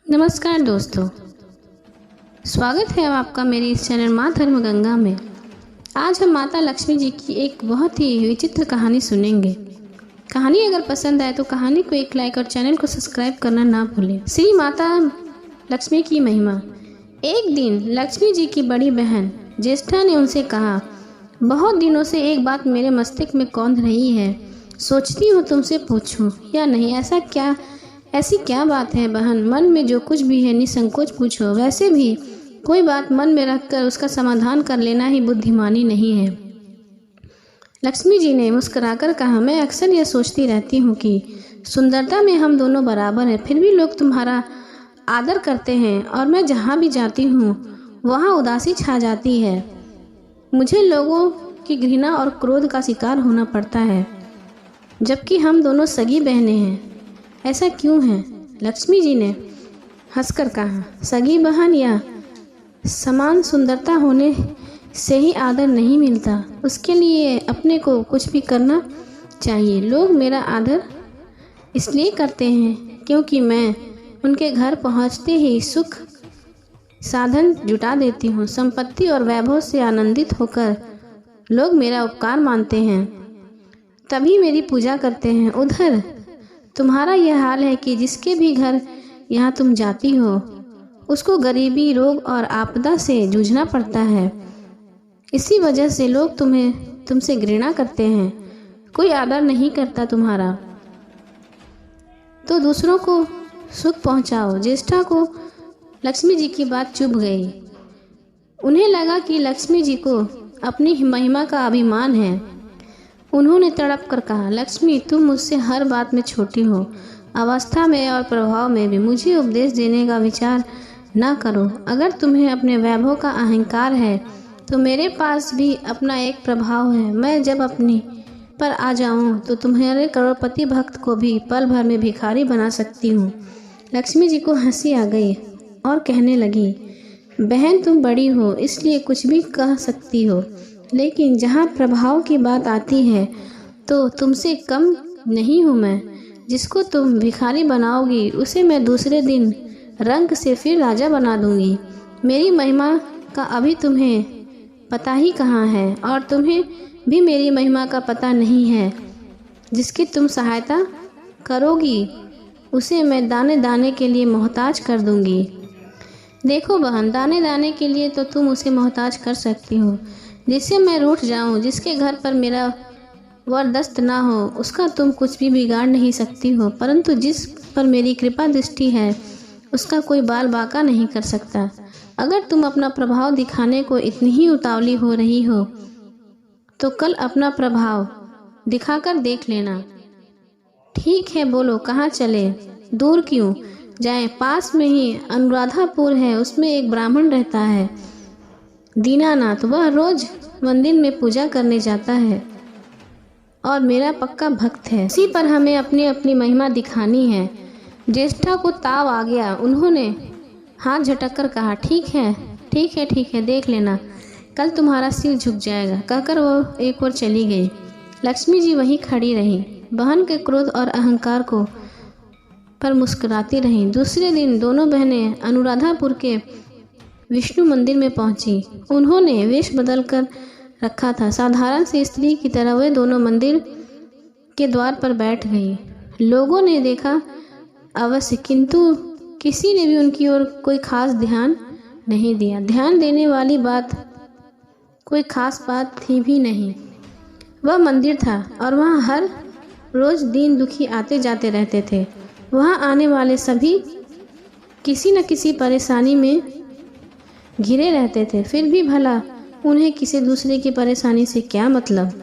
नमस्कार दोस्तों, स्वागत है आपका मेरे इस चैनल माँ धर्म गंगा में। आज हम माता लक्ष्मी जी की एक बहुत ही विचित्र कहानी सुनेंगे। कहानी अगर पसंद आए तो कहानी को एक लाइक और चैनल को सब्सक्राइब करना ना भूलें। श्री माता लक्ष्मी की महिमा। एक दिन लक्ष्मी जी की बड़ी बहन ज्येष्ठा ने उनसे कहा, बहुत दिनों से एक बात मेरे मस्तिष्क में कौंध रही है, सोचती हूँ तुमसे पूछूं या नहीं। ऐसी क्या बात है बहन? मन में जो कुछ भी है निसंकोच पूछो। वैसे भी कोई बात मन में रखकर उसका समाधान कर लेना ही बुद्धिमानी नहीं है। लक्ष्मी जी ने मुस्कुराकर कहा, मैं अक्सर यह सोचती रहती हूँ कि सुंदरता में हम दोनों बराबर हैं, फिर भी लोग तुम्हारा आदर करते हैं और मैं जहाँ भी जाती हूँ वहाँ उदासी छा जाती है। मुझे लोगों की घृणा और क्रोध का शिकार होना पड़ता है, जबकि हम दोनों सगी बहनें हैं। ऐसा क्यों है? लक्ष्मी जी ने हंसकर कहा, सगी बहन या समान सुंदरता होने से ही आदर नहीं मिलता, उसके लिए अपने को कुछ भी करना चाहिए। लोग मेरा आदर इसलिए करते हैं क्योंकि मैं उनके घर पहुंचते ही सुख साधन जुटा देती हूँ। संपत्ति और वैभव से आनंदित होकर लोग मेरा उपकार मानते हैं, तभी मेरी पूजा करते हैं। उधर तुम्हारा यह हाल है कि जिसके भी घर यहाँ तुम जाती हो उसको गरीबी, रोग और आपदा से जूझना पड़ता है। इसी वजह से लोग तुमसे घृणा करते हैं। कोई आदर नहीं करता तुम्हारा, तो दूसरों को सुख पहुँचाओ। ज्येष्ठा को लक्ष्मी जी की बात चुभ गई। उन्हें लगा कि लक्ष्मी जी को अपनी महिमा का अभिमान है। उन्होंने तड़प कर कहा, लक्ष्मी तुम मुझसे हर बात में छोटी हो, अवस्था में और प्रभाव में भी। मुझे उपदेश देने का विचार ना करो। अगर तुम्हें अपने वैभव का अहंकार है तो मेरे पास भी अपना एक प्रभाव है। मैं जब अपनी पर आ जाऊं तो तुम्हारे करोड़पति भक्त को भी पल भर में भिखारी बना सकती हूँ। लक्ष्मी जी को हंसी आ गई और कहने लगी, बहन तुम बड़ी हो इसलिए कुछ भी कह सकती हो, लेकिन जहाँ प्रभाव की बात आती है तो तुमसे कम नहीं हूँ मैं। जिसको तुम भिखारी बनाओगी उसे मैं दूसरे दिन रंग से फिर राजा बना दूंगी। मेरी महिमा का अभी तुम्हें पता ही कहाँ है, और तुम्हें भी मेरी महिमा का पता नहीं है। जिसकी तुम सहायता करोगी उसे मैं दाने दाने के लिए मोहताज कर दूंगी। देखो बहन, दाने दाने के लिए तो तुम उसे मोहताज कर सकती हो, जिससे मैं रूठ जाऊं, जिसके घर पर मेरा वरदस्त ना हो, उसका तुम कुछ भी बिगाड़ नहीं सकती हो। परंतु जिस पर मेरी कृपा दृष्टि है उसका कोई बाल बाका नहीं कर सकता। अगर तुम अपना प्रभाव दिखाने को इतनी ही उतावली हो रही हो तो कल अपना प्रभाव दिखाकर देख लेना। ठीक है, बोलो कहाँ चले? दूर क्यों जाएं? पास में ही अनुराधापुर है, उसमें एक ब्राह्मण रहता है दीनानाथ। वह रोज मंदिर में पूजा करने जाता है और मेरा पक्का भक्त है। उसी पर हमें अपनी अपनी महिमा दिखानी है। ज्येष्ठा को ताव आ गया। उन्होंने हाथ झटक कर कहा, ठीक है ठीक है ठीक है, देख लेना, कल तुम्हारा सिर झुक जाएगा। कहकर वो एक ओर चली गई। लक्ष्मी जी वहीं खड़ी रहीं, बहन के क्रोध और अहंकार को पर मुस्कुराती रहीं। दूसरे दिन दोनों बहनें अनुराधापुर के विष्णु मंदिर में पहुंची। उन्होंने वेश बदल कर रखा था। साधारण सी स्त्री की तरह वे दोनों मंदिर के द्वार पर बैठ गई। लोगों ने देखा अवश्य, किंतु किसी ने भी उनकी ओर कोई खास ध्यान नहीं दिया। ध्यान देने वाली बात कोई खास बात थी भी नहीं। वह मंदिर था और वहाँ हर रोज दीन दुखी आते जाते रहते थे। वहाँ आने वाले सभी किसी न किसी परेशानी में घिरे रहते थे, फिर भी भला उन्हें किसी दूसरे की परेशानी से क्या मतलब।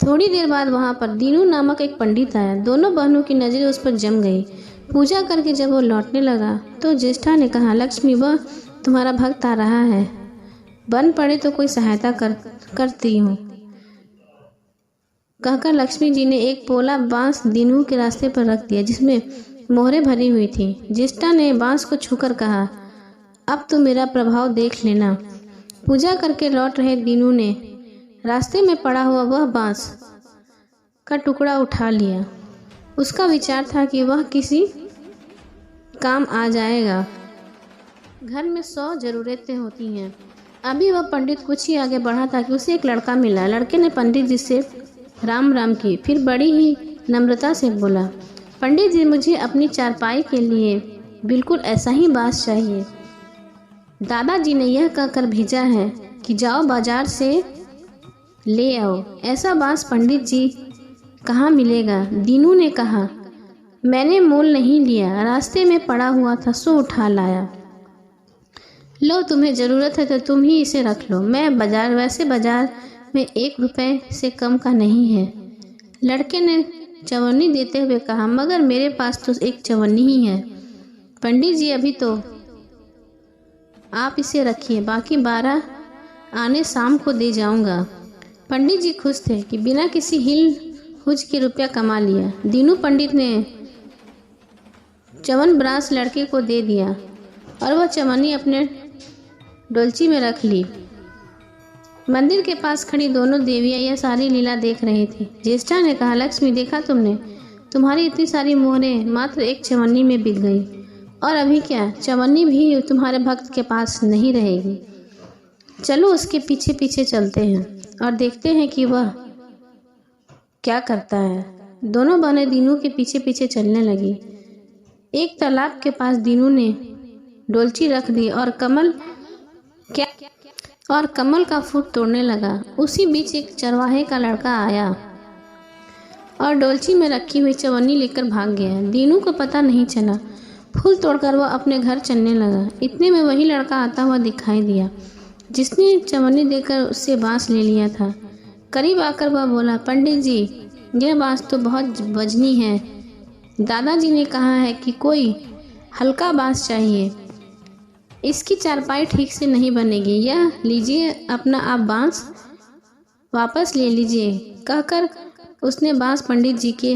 थोड़ी देर बाद वहाँ पर दीनू नामक एक पंडित आया। दोनों बहनों की नज़रें उस पर जम गई। पूजा करके जब वो लौटने लगा तो ज्येष्ठा ने कहा, लक्ष्मी वह तुम्हारा भक्त आ रहा है, बन पड़े तो कोई सहायता करती हूँ। कहकर लक्ष्मी जी ने एक पोला बांस दीनू के रास्ते पर रख दिया, जिसमें मोहरें भरी हुई थी। ज्येष्ठा ने बांस को छूकर कहा, अब तुम मेरा प्रभाव देख लेना। पूजा करके लौट रहे दीनू ने रास्ते में पड़ा हुआ वह बांस का टुकड़ा उठा लिया। उसका विचार था कि वह किसी काम आ जाएगा। घर में 100 ज़रूरतें होती हैं। अभी वह पंडित कुछ ही आगे बढ़ा था कि उसे एक लड़का मिला। लड़के ने पंडित जी से राम राम की, फिर बड़ी ही नम्रता से बोला, पंडित जी, मुझे अपनी चारपाई के लिए बिल्कुल ऐसा ही बांस चाहिए। दादाजी ने यह कहकर भेजा है कि जाओ बाजार से ले आओ। ऐसा बांस पंडित जी कहाँ मिलेगा? दीनू ने कहा, मैंने मोल नहीं लिया, रास्ते में पड़ा हुआ था सो उठा लाया। लो, तुम्हें ज़रूरत है तो तुम ही इसे रख लो। वैसे बाजार में 1 रुपए से कम का नहीं है। लड़के ने चवन्नी देते हुए कहा, मगर मेरे पास तो एक चवन्नी ही है। पंडित जी, अभी तो आप इसे रखिए, बाकी 12 आने शाम को दे जाऊंगा। पंडित जी खुश थे कि बिना किसी हिल हुज के रुपया कमा लिया। दीनू पंडित ने च्यवनप्राश लड़के को दे दिया और वह चवन्नी अपने डोलची में रख ली। मंदिर के पास खड़ी दोनों देवियां यह सारी लीला देख रही थी। ज्येष्ठा ने कहा, लक्ष्मी, देखा तुमने, तुम्हारी इतनी सारी मोहरें मात्र एक चवन्नी में बिक गई, और अभी क्या, चवन्नी भी तुम्हारे भक्त के पास नहीं रहेगी। चलो उसके पीछे पीछे चलते हैं और देखते हैं कि वह क्या करता है। दोनों बहनें दीनू के पीछे पीछे चलने लगी। एक तालाब के पास दीनू ने डोलची रख दी और कमल का फूल तोड़ने लगा। उसी बीच एक चरवाहे का लड़का आया और डोलची में रखी हुई चवन्नी लेकर भाग गया। दीनू को पता नहीं चला। फूल तोड़कर वह अपने घर चलने लगा। इतने में वही लड़का आता हुआ दिखाई दिया जिसने चवन्नी देकर उससे बांस ले लिया था। करीब आकर वह बोला, पंडित जी, यह बांस तो बहुत वजनी है। दादाजी ने कहा है कि कोई हल्का बांस चाहिए, इसकी चारपाई ठीक से नहीं बनेगी। यह लीजिए, अपना आप बांस वापस ले लीजिए। कहकर उसने बांस पंडित जी के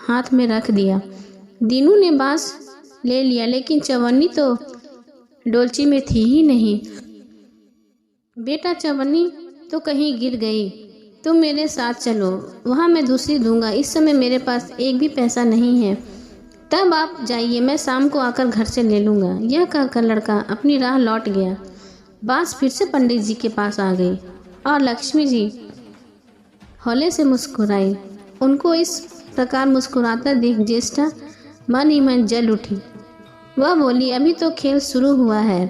हाथ में रख दिया। दीनू ने बांस ले लिया, लेकिन चवन्नी तो डोलची में थी ही नहीं। बेटा, चवन्नी तो कहीं गिर गई, तुम मेरे साथ चलो, वहाँ मैं दूसरी दूंगा। इस समय मेरे पास एक भी पैसा नहीं है। तब आप जाइए, मैं शाम को आकर घर से ले लूँगा। यह कहकर लड़का अपनी राह लौट गया। बांस फिर से पंडित जी के पास आ गई और लक्ष्मी जी हौले से मुस्कुराई। उनको इस प्रकार मुस्कुराता देख ज्येष्ठा मन ही मन जल उठी। वह बोली, अभी तो खेल शुरू हुआ है,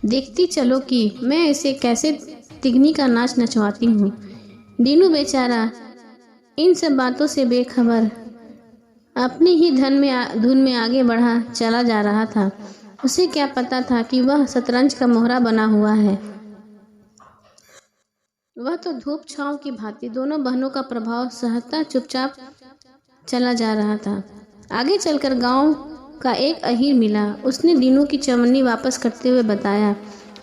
देखती चलो कि मैं इसे कैसे तिगनी का नाच नचवाती हूँ। दीनू बेचारा इन सब बातों से बेखबर अपनी ही धुन में आगे बढ़ा चला जा रहा था। उसे क्या पता था कि वह शतरंज का मोहरा बना हुआ है। वह तो धूप छांव की भांति दोनों बहनों का प्रभाव सहता चुपचाप चला जा रहा था। आगे चलकर गांव का एक अहीर मिला। उसने दीनू की चवन्नी वापस करते हुए बताया,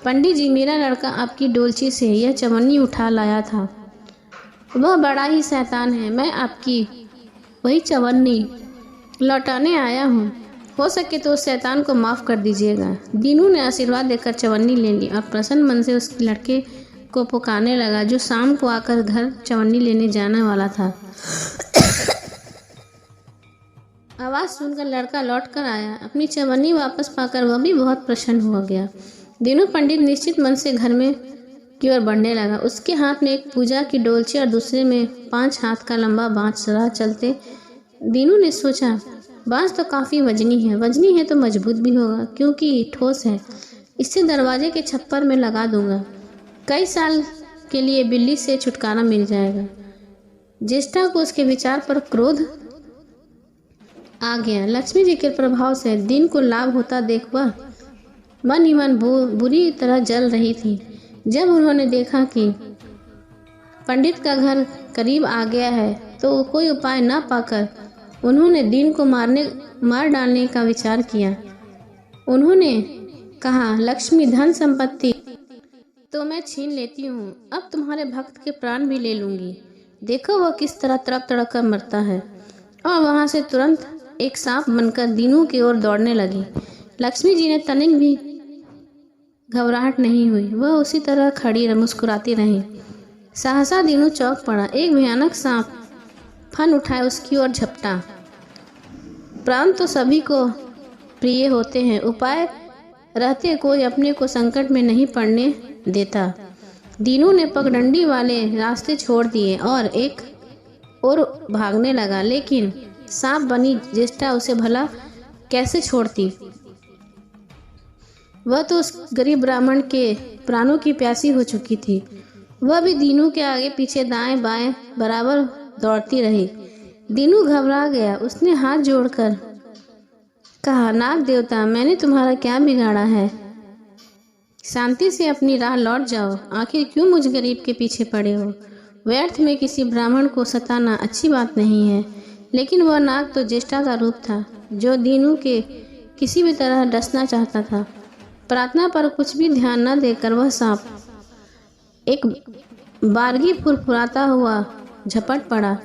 पंडित जी, मेरा लड़का आपकी डोलची से यह चवन्नी उठा लाया था। वह बड़ा ही शैतान है। मैं आपकी वही चवन्नी लौटाने आया हूँ। हो सके तो उस शैतान को माफ़ कर दीजिएगा। दीनू ने आशीर्वाद देकर चवन्नी ले ली और प्रसन्न मन से उस लड़के को पुकारने लगा जो शाम को आकर घर चवन्नी लेने जाने वाला था। आवाज़ सुनकर लड़का लौट कर आया। अपनी चवन्नी वापस पाकर वह भी बहुत प्रसन्न हो गया। दीनू पंडित निश्चित मन से घर में की ओर बढ़ने लगा। उसके हाथ में एक पूजा की डोलची और दूसरे में 5 हाथ का लंबा बांस रहा। चलते दीनू ने सोचा, बांस तो काफ़ी वजनी है तो मजबूत भी होगा क्योंकि ठोस है। इससे दरवाजे के छप्पर में लगा दूंगा। कई साल के लिए बिल्ली से छुटकारा मिल जाएगा। ज्येष्ठा को उसके विचार पर क्रोध आ गया। लक्ष्मी जी के प्रभाव से दिन को लाभ होता देख वह मन ही मन बुरी तरह जल रही थी। जब उन्होंने देखा कि पंडित का घर करीब आ गया है तो कोई उपाय न पाकर उन्होंने दिन को मार डालने का विचार किया। उन्होंने कहा, लक्ष्मी, धन संपत्ति तो मैं छीन लेती हूँ, अब तुम्हारे भक्त के प्राण भी ले लूँगी। देखो वह किस तरह तड़प तड़प कर मरता है। और वहाँ से तुरंत एक सांप बनकर दीनू की ओर दौड़ने लगी। लक्ष्मी जी ने तनिक भी घबराहट नहीं हुई। वह उसी तरह खड़ी मुस्कुराती रही। सहसा दीनू चौंक पड़ा। एक भयानक सांप फन उठाए उसकी ओर झपटा। प्राण तो सभी को प्रिय होते हैं, उपाय रहते कोई अपने को संकट में नहीं पड़ने देता। दीनू ने पगडंडी वाले रास्ते छोड़ दिए और एक और भागने लगा, लेकिन सांप बनी ज्येष्ठा उसे भला कैसे छोड़ती। वह तो उस गरीब ब्राह्मण के प्राणों की प्यासी हो चुकी थी। वह भी दीनू के आगे पीछे दाएं बाएं बराबर दौड़ती रही। दीनू घबरा गया। उसने हाथ जोड़कर कहा, नाग देवता, मैंने तुम्हारा क्या बिगाड़ा है? शांति से अपनी राह लौट जाओ। आखिर क्यों मुझ गरीब के पीछे पड़े हो? व्यर्थ में किसी ब्राह्मण को सताना अच्छी बात नहीं है। लेकिन वह नाग तो ज्येष्ठा का रूप था, जो दीनू के किसी भी तरह डसना चाहता था। प्रार्थना पर कुछ भी ध्यान न देकर वह सांप एक बारगी फुरफुराता हुआ झपट पड़ा।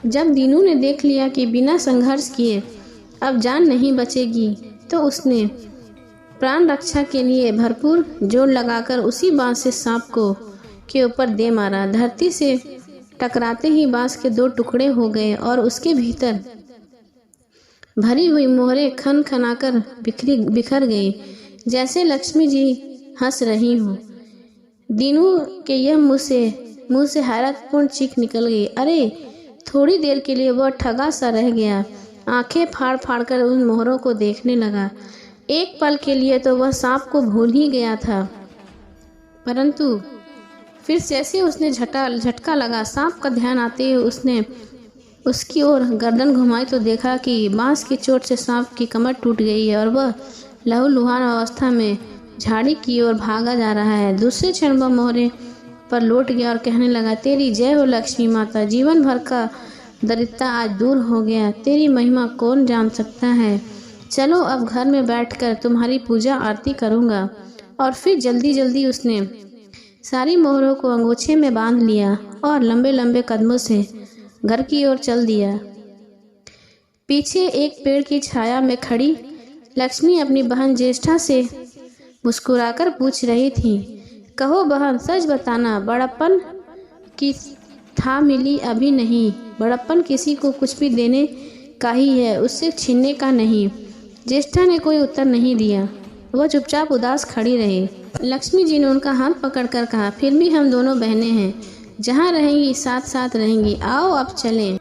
जब दीनू ने देख लिया कि बिना संघर्ष किए अब जान नहीं बचेगी, तो उसने प्राण रक्षा के लिए भरपूर जोर लगाकर उसी बांस से सांप को के ऊपर दे मारा। धरती से टकराते ही बांस के 2 टुकड़े हो गए और उसके भीतर भरी हुई मोहरें खन खनाकर बिखर गई, जैसे लक्ष्मी जी हंस रही हूँ। दीनू के यह मुंह से हैरतपूर्ण चीख निकल गई। अरे! थोड़ी देर के लिए वह ठगा सा रह गया। आंखें फाड़ फाड़ कर उन मोहरों को देखने लगा। एक पल के लिए तो वह सांप को भूल ही गया था, परंतु फिर जैसे उसने झटका लगा, सांप का ध्यान आते ही उसने उसकी ओर गर्दन घुमाई तो देखा कि बांस की चोट से सांप की कमर टूट गई है और वह लहूलुहान अवस्था में झाड़ी की ओर भागा जा रहा है। दूसरे क्षण वह मोहरे पर लौट गया और कहने लगा, तेरी जय हो लक्ष्मी माता। जीवन भर का दरिद्रता आज दूर हो गया। तेरी महिमा कौन जान सकता है। चलो अब घर में बैठकर तुम्हारी पूजा आरती करूँगा। और फिर जल्दी जल्दी उसने सारी मोहरों को अंगोछे में बांध लिया और लंबे लंबे कदमों से घर की ओर चल दिया। पीछे एक पेड़ की छाया में खड़ी लक्ष्मी अपनी बहन ज्येष्ठा से मुस्कुराकर पूछ रही थी, कहो बहन, सच बताना, बड़प्पन की था मिली अभी नहीं। बड़प्पन किसी को कुछ भी देने का ही है, उससे छीनने का नहीं। ज्येष्ठा ने कोई उत्तर नहीं दिया। वह चुपचाप उदास खड़ी रही। लक्ष्मी जी ने उनका हाथ पकड़कर कहा, फिर भी हम दोनों बहनें हैं, जहाँ रहेंगी साथ साथ रहेंगी। आओ अब चलें।